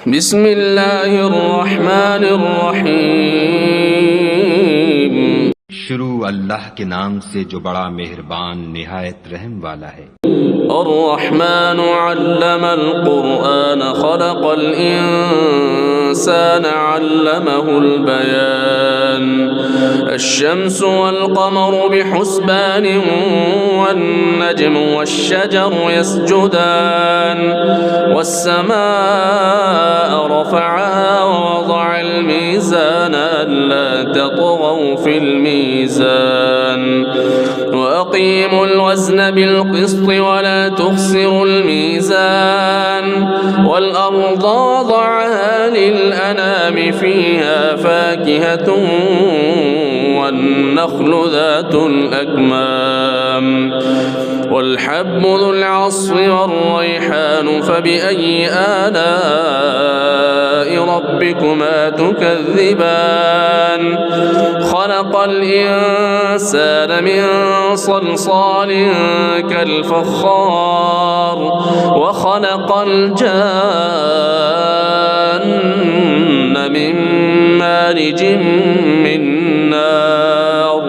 بسم الله الرحمن الرحيم। शुरू अल्लाह के नाम से जो बड़ा मेहरबान निहायत रहम वाला है। الرحمن علم القرآن خلق الإنسان علمه البيان الشمس والقمر بحسبان والنجم والشجر يسجدان والسماء رفعها ووضع الميزان ألا تطغوا في الميزان وأقيموا الوزن بالقسط ولا تخسروا الميزان والأرض وضعها للأنام فيها فاكهة والنخل ذات الأكمام والحب ذو العصف والريحان فبأي آلاء ربكما تكذبان خلق الإنسان من صلصال كالفخار وخلق الجان من مارج من نار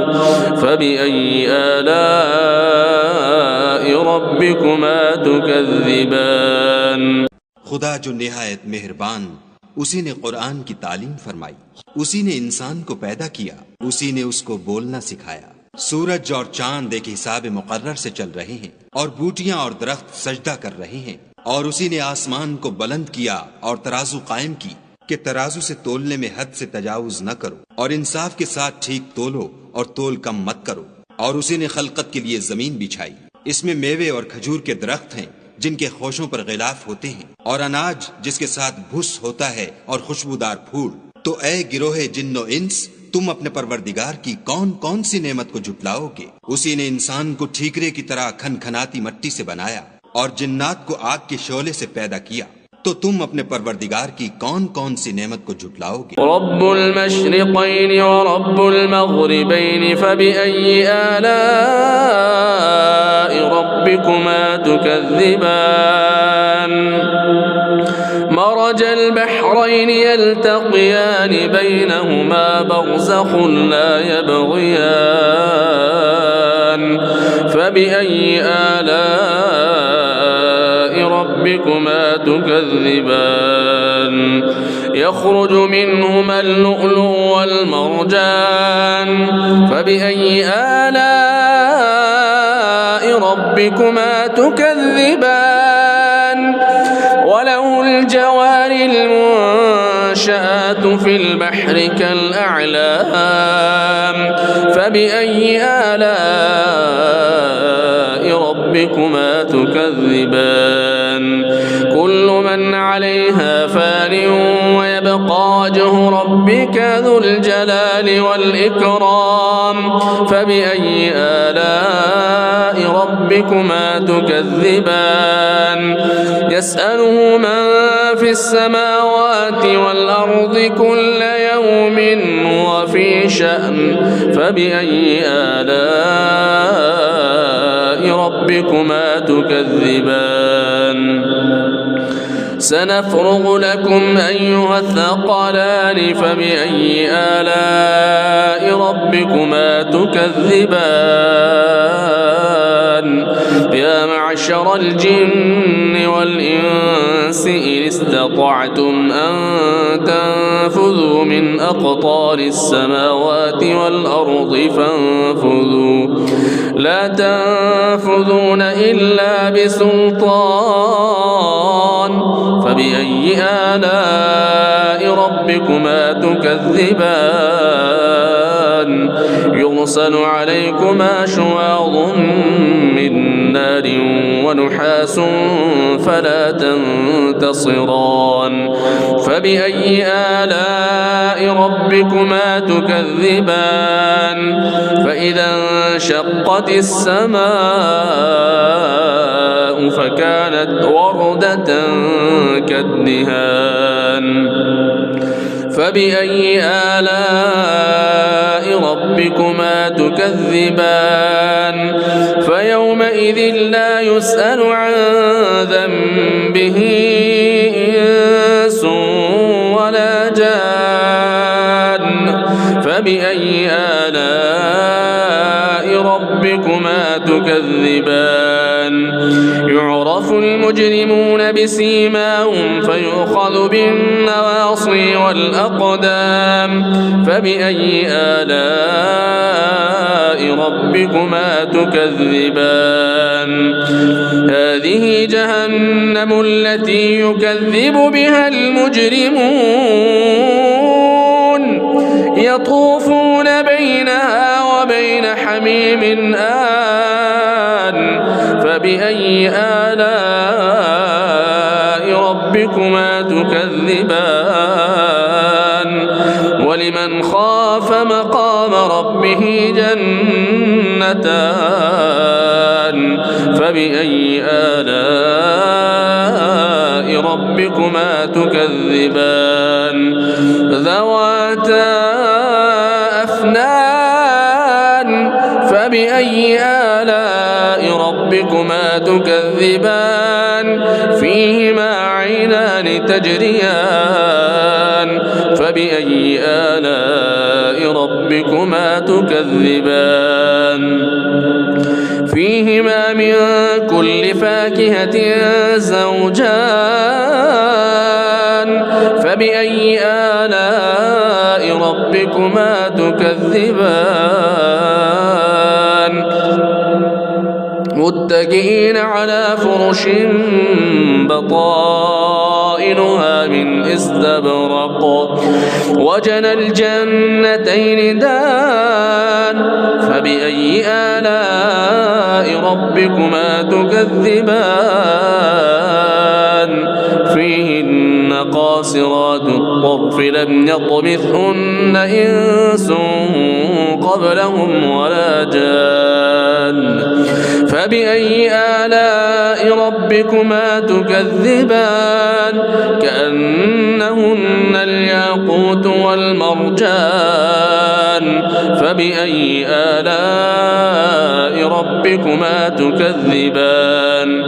فبأي آلاء ربكما تكذبان। खुदा जो निहायत मेहरबान, उसी ने कुरान की तालीम फरमाई, उसी ने इंसान को पैदा किया, उसी ने उसको बोलना सिखाया। सूरज और चांद एक हिसाब मुकर्रर से चल रहे हैं और बूटियां और दरख्त सजदा कर रहे हैं। और उसी ने आसमान को बुलंद किया और तराजू कायम की कि तराजू से तोलने में हद से तजावुज न करो और इंसाफ के साथ ठीक तोलो और तोल कम मत करो। और उसी ने खलकत के लिए जमीन बिछाई, इसमें मेवे और खजूर के दरख्त हैं जिनके खोशों पर गिलाफ होते हैं और अनाज जिसके साथ भुस होता है और खुशबूदार फूल। तो ए गिरोहे जिन्नो इंस, तुम अपने परवरदिगार की कौन कौन सी नेमत को झुटलाओगे। उसी ने इंसान को ठीकरे की तरह खनखनाती मिट्टी से बनाया और जिन्नात को आग के शोले से पैदा किया, तो तुम अपने परवरदिगार की कौन कौन सी नेमत को झुटलाओगे। रब्बुल मशरिक़ैन व रब्बुल मग़रिबैन फबिअय्यि आलाइ रब्बिकुमा तुकज़्ज़िबान मरजल बहरैन यल्तक़ियान बैनहुमा बरज़ख़ुन ला यबग़ियान फबिअय्यि आलाइ रब्बिकुमा तुकज़्ज़िबान यख़रुज मिन्हुमा اللؤلؤ والمرجان فبأي آلاء ربكما تكذبان وله الجوار المنشآت في البحر كالأعلام فبأي آلاء ربكما تكذبان كل من عليها فان ويبقى وجه ربك ذو الجلال والإكرام فبأي آلاء ربكما تكذبان يسأله من في السماوات والأرض كل يوم وفي شأن فبأي آلاء ربكما تكذبان سنفرغ لكم أيها الثقلان فبأي آلاء ربكما تكذبان يا معشر الجن والإنس إن استطعتم أن تنفذوا من أقطار السماوات والأرض فانفذوا لا تنفذون إلا بسلطان فبأي آلاء ربكما تكذبان يرسل عليكما شواظ من نار ونحاس فلا تنتصران فبأي آلاء ربكما تكذبان فإذا انشقت السماء فكانت وردة كالدهان فبأي آلاء ربكما تكذبان فيومئذ لا يسأل عن ذنبه إنس فبأي آلاء ربكما تكذبان يعرف المجرمون بسيماهم فيؤخذ بالنواصي والأقدام فبأي آلاء ربكما تكذبان هذه جهنم التي يكذب بها المجرمون يطوفون بينها وبين حميم آن فبأي آلاء ربكما تكذبان ولمن خاف مقام ربه جنتان فبأي آلاء ربكما تكذبان ذواتا أفنان فبأي آلاء ربكما تكذبان فيهما عينان تجريان فبأي آلاء ربكما تكذبان فيهما من كل فاكهة زوجان فبأي آلاء ربكما تكذبان متكئين على فرش بطائنها من استبرق وجنى الجنتين دان فبأي آلاء ربكما تكذبان فيهن قاصرات الطرف لم يطمثهن إنس قبلهم ولا جان فبأي آلاء ربكما تكذبان كأنهن الياقوت والمرجان فبأي آلاء ربكما تكذبان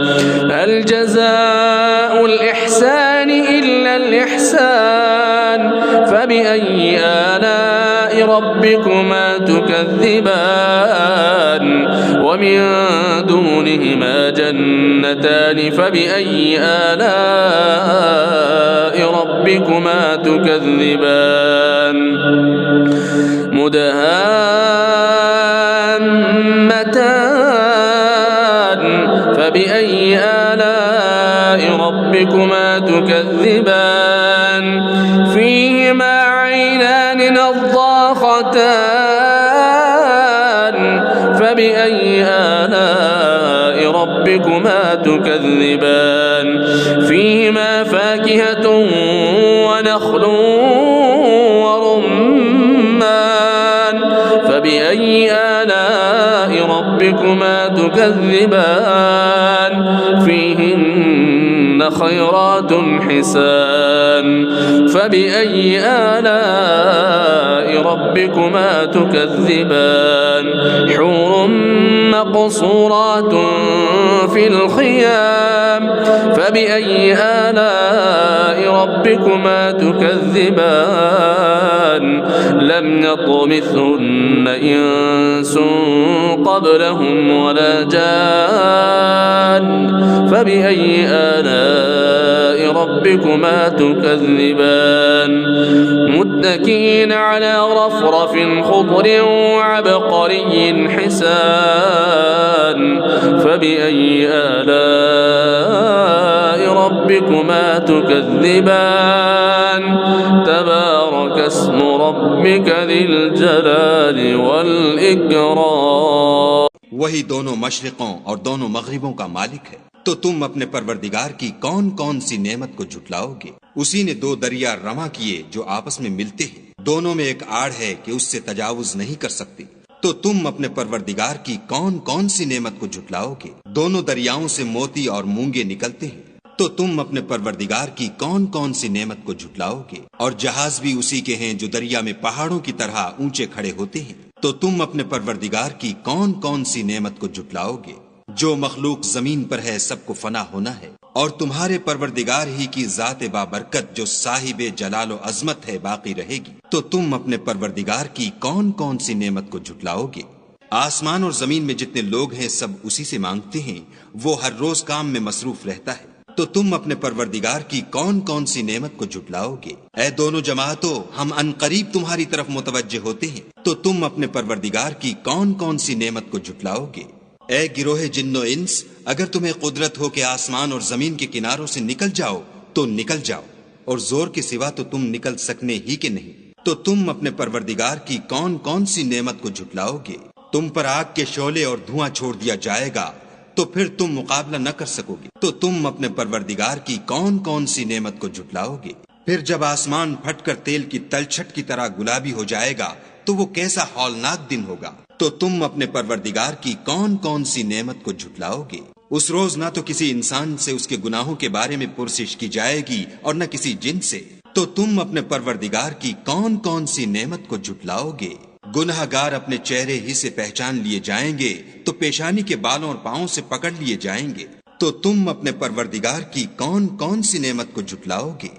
هل جزاء الإحسان إلا الإحسان فبأي آلاء ربكما تكذبان ومن دونهما جنتان فبأي آلاء ربكما تكذبان مدهامتان فبأي آلاء ربكما تكذبان فيهما عينان نضاختان فبأي آلاء ربكما تكذبان فيهما فاكهة ونخل ورمان فبأي آلاء ربكما تكذبان فيهن خيرات حسان فبأي آلاء ربكما تكذبان حور مقصورات في الخيام فبأي آلاء ربكما تكذبان لم يطمثهن إنس قبلهم ولا جان فبأي آلاء ربكما تكذبان متكئين على رفرف خضر وعبقري حسان فبأي آلاء ربكما تكذبان تبارك اسم ربك ذي الجلال والإكرام वही दोनों मशरिकों और दोनों मगरिबों का मालिक है। तो तुम अपने परवरदिगार की कौन कौन सी नेमत को झुटलाओगे? उसी ने दो दरिया रमा किए जो आपस में मिलते हैं, दोनों में एक आड़ है कि उससे तजावुज नहीं कर सकती। तो तुम अपने परवरदिगार की कौन कौन सी नेमत को झुटलाओगे? दोनों दरियाओं से मोती और मूंगे निकलते हैं। तो तुम अपने परवरदिगार की कौन कौन सी नेमत को झुटलाओगे? और जहाज भी उसी के हैं जो दरिया में पहाड़ों की तरह ऊंचे खड़े होते हैं। तो तुम अपने परवरदिगार की कौन कौन सी नेमत को झुटलाओगे? جو مخلوق زمین پر ہے سب کو فنا ہونا ہے، اور تمہارے پروردگار ہی کی ذات بابرکت جو صاحب جلال و عظمت ہے باقی رہے گی، تو تم اپنے پروردگار کی کون کون سی نعمت کو جھٹلاؤ گے؟ آسمان اور زمین میں جتنے لوگ ہیں سب اسی سے مانگتے ہیں، وہ ہر روز کام میں مصروف رہتا ہے، تو تم اپنے پروردگار کی کون کون سی نعمت کو جھٹلاؤ گے؟ اے دونوں جماعتوں، ہم عنقریب تمہاری طرف متوجہ ہوتے ہیں، تو تم اپنے پروردگار کی کون کون سی نعمت کو جھٹلاؤ گے؟ اے گروہ جن و انس، اگر تمہیں قدرت ہو کہ آسمان اور زمین کے کناروں سے نکل جاؤ تو نکل جاؤ، اور زور کے سوا تو تم نکل سکنے ہی کے نہیں، تو تم اپنے پروردگار کی کون کون سی نعمت کو جھٹلاؤ گے؟ تم پر آگ کے شعلے اور دھواں چھوڑ دیا جائے گا تو پھر تم مقابلہ نہ کر سکو گے، تو تم اپنے پروردگار کی کون کون سی نعمت کو جھٹلاؤ گے؟ پھر جب آسمان پھٹ کر تیل کی تلچھٹ کی طرح گلابی ہو جائے گا تو وہ کیسا ہولناک دن ہوگا، تو تم اپنے پروردگار کی کون کون سی نعمت کو جھٹلاؤ گے؟ اس روز نہ تو کسی انسان سے اس کے گناہوں کے بارے میں پرسش کی جائے گی اور نہ کسی جن سے، تو تم اپنے پروردگار کی کون کون سی نعمت کو جھٹلاؤ گے؟ گناہ گار اپنے چہرے ہی سے پہچان لیے جائیں گے تو پیشانی کے بالوں اور پاؤں سے پکڑ لیے جائیں گے، تو تم اپنے پروردگار کی کون کون سی نعمت کو جھٹلاؤ گے؟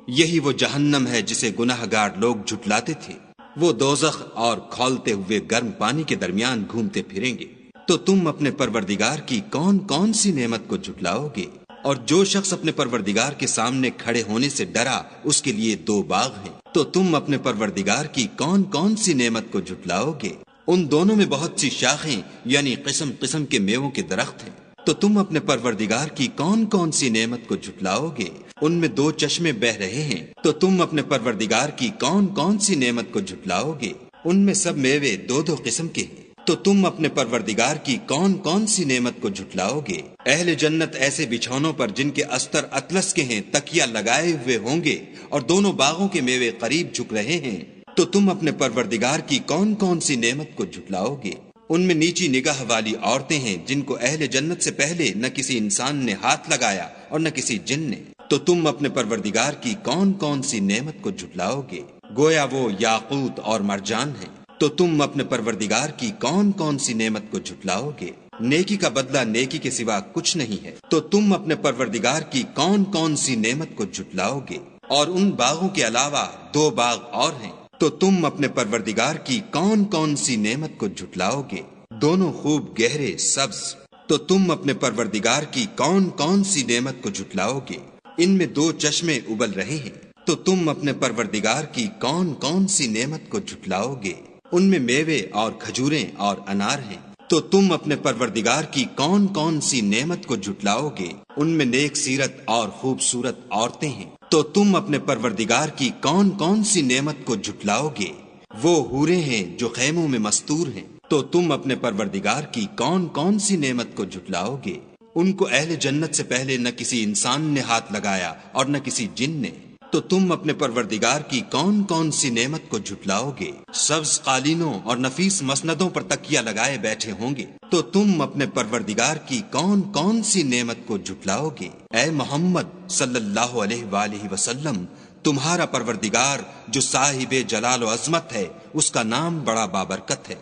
یہی وہ جہنم ہے جسے گناہ گار لوگ جھٹلاتے تھے، وہ دوزخ اور کھولتے ہوئے گرم پانی کے درمیان گھومتے پھریں گے، تو تم اپنے پروردگار کی کون کون سی نعمت کو جھٹلاؤ گے؟ اور جو شخص اپنے پروردگار کے سامنے کھڑے ہونے سے ڈرا اس کے لیے 2 باغ ہیں، تو تم اپنے پروردگار کی کون کون سی نعمت کو جھٹلاؤ گے؟ ان دونوں میں بہت سی شاخیں یعنی قسم قسم کے میووں کے درخت ہیں، تو تم اپنے پروردگار کی کون کون سی نعمت کو جھٹلاؤ گے؟ ان میں 2 چشمے بہ رہے ہیں، تو تم اپنے پروردگار کی کون کون سی نعمت کو جھٹلاؤ گے؟ ان میں سب میوے 2 قسم کے ہیں، تو تم اپنے پروردگار کی کون کون سی نعمت کو جھٹلاؤ گے؟ اہل جنت ایسے بچھونوں پر جن کے استر اطلس کے ہیں تکیہ لگائے ہوئے ہوں گے، اور دونوں باغوں کے میوے قریب جھک رہے ہیں، تو تم اپنے پروردگار کی کون کون سی نعمت کو جھٹلاؤ گے؟ ان میں نیچی نگاہ والی عورتیں ہیں جن کو اہل جنت سے پہلے نہ کسی انسان نے ہاتھ لگایا اور نہ کسی جن نے، تو تم اپنے پروردگار کی کون کون سی نعمت کو جھٹلاؤ گے؟ گویا وہ یاقوت اور مرجان ہیں، تو تم اپنے پروردگار کی کون کون سی نعمت کو جھٹلاؤ گے؟ نیکی کا بدلہ نیکی کے سوا کچھ نہیں ہے، تو تم اپنے پروردگار کی کون کون سی نعمت کو جھٹلاؤ گے؟ اور ان باغوں کے علاوہ 2 باغ اور ہیں، تو تم اپنے پروردگار کی کون کون سی نعمت کو جھٹلاؤ گے؟ دونوں خوب گہرے سبز، تو تم اپنے پروردگار کی کون کون سی نعمت کو جھٹلاؤ گے؟ ان میں 2 چشمے ابل رہے ہیں، تو تم اپنے پروردگار کی کون کون سی نعمت کو جھٹلاؤ گے؟ ان میں میوے اور کھجوریں اور انار ہیں، تو تم اپنے پروردگار کی کون کون سی نعمت کو جھٹلاؤ گے؟ ان میں نیک سیرت اور خوبصورت عورتیں ہیں، تو تم اپنے پروردگار کی کون کون سی نعمت کو جھٹلاؤ گے؟ وہ حوریں ہیں جو خیموں میں مستور ہیں، تو تم اپنے پروردگار کی کون کون سی نعمت کو جھٹلاؤ گے؟ ان کو اہل جنت سے پہلے نہ کسی انسان نے ہاتھ لگایا اور نہ کسی جن نے، تو تم اپنے پروردگار کی کون کون سی نعمت کو جھٹلاؤ گے؟ سبز قالینوں اور نفیس مسندوں پر تکیہ لگائے بیٹھے ہوں گے، تو تم اپنے پروردگار کی کون کون سی نعمت کو جھٹلاؤ گے؟ اے محمد صلی اللہ علیہ وآلہ وسلم، تمہارا پروردگار جو صاحب جلال و عظمت ہے اس کا نام بڑا بابرکت ہے،